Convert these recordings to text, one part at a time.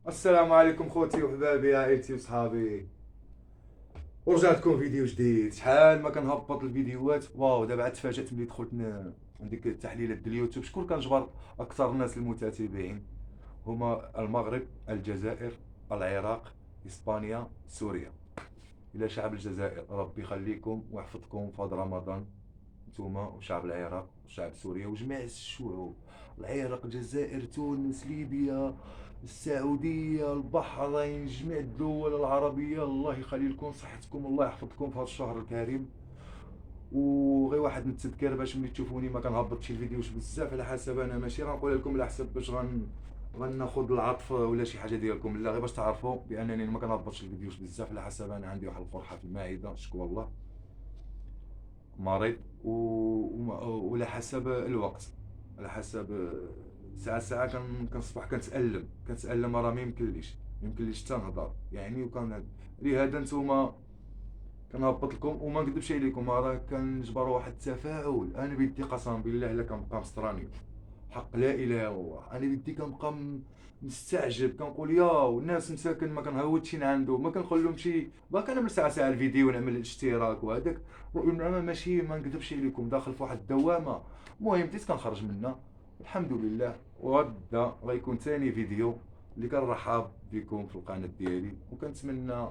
السلام عليكم خوتي وحبابي عائلتي وصحابي. ورجعت لكم فيديو جديد. شحال ما كنهبط الفيديوهات، واو دابا عاد تفاجأت ملي دخلت عندك التحليلات ديال اليوتيوب. شكون كنجبر اكثر الناس المتتابعين؟ هما المغرب، الجزائر، العراق، اسبانيا، سوريا. الى شعب الجزائر ربي يخليكم ويحفظكم في هذا رمضان، نتوما وشعب العراق وشعب سوريا وجميع الشعوب. العراق، الجزائر، تونس، ليبيا، السعودية، البحرين، جميع الدول العربية. الله يخلي لكم صحتكم، الله يحفظكم في هذا الشهر الكريم. وغير واحد من التذكير باش ملي تشوفوني ما كنهبطش الفيديوش بزاف، على حسب انا ماشي غنقول لكم على حسب باش غناخذ العطف ولا شي حاجه ديالكم، لا غير باش تعرفوا بانني ما كنهبطش الفيديوش بزاف، على حسب انا عندي واحد القرحه في المعده، شكوى الله، مريض وعلى حسب الوقت، على حسب ساعة ساعة كنصبح كنتألم راه ما يمكنليش حتى نهضر يعني. لهذا نتوما كنهبط لكم وما نكذبش عليكم، راه كنجبر واحد التفاعل. انا بدي قسما بالله الا كنبقى مستراني، حق لا اله الا الله، انا بدي كنبقى مستعجب، كنقول ياو الناس مساكن ما كنهودش عنده، ما كنخليهمش. باقي انا من ساعه ساعه الفيديو نعمل الاشتراك وهذاك، انا ماشي ما نكذبش عليكم داخل في واحد الدوامه. المهم بديت كنخرج منها الحمد لله. وغدا غيكون ثاني فيديو اللي كنرحب بكم في القناه ديالي، وكنتمنى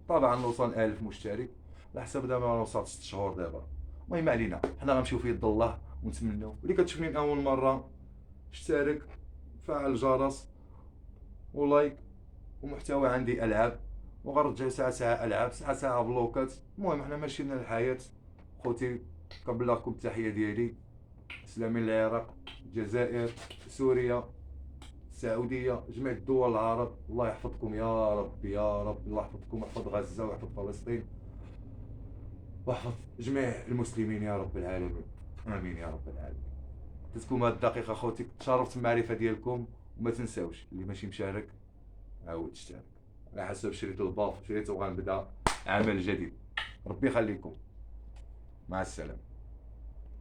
طبعا نوصل 1000 مشترك، على حسب دابا وصلت 6 شهور دابا. المهم ما علينا، حنا غنمشيو في يد الله ونتمنوا. اللي كتشوفني من اول مره اشترك، فعل الجرس، ولايك. ومحتوى عندي العاب، وغنرجع ساعه ساعه العاب، ساعه ساعه بلوكات. المهم حنا ماشيين الحياه. خوتي كنبلغ لكم التحيه ديالي، سلامي للعراق، الجزائر، سوريا، السعوديه، جميع الدول العرب. الله يحفظكم يا رب يا رب، الله يحفظكم ويحفظ غزه ويحفظ فلسطين واحفظ جميع المسلمين يا رب العالمين. امين يا رب العالمين. عطيتكم هاد الدقيقه خوتي، تشرفت بالمعرفه ديالكم. وما تنساوش اللي ماشي مشارك عاود تشترك، على حسب شريتو الباف شريتو غنبدا عمل جديد. ربي يخليكم، مع السلامه.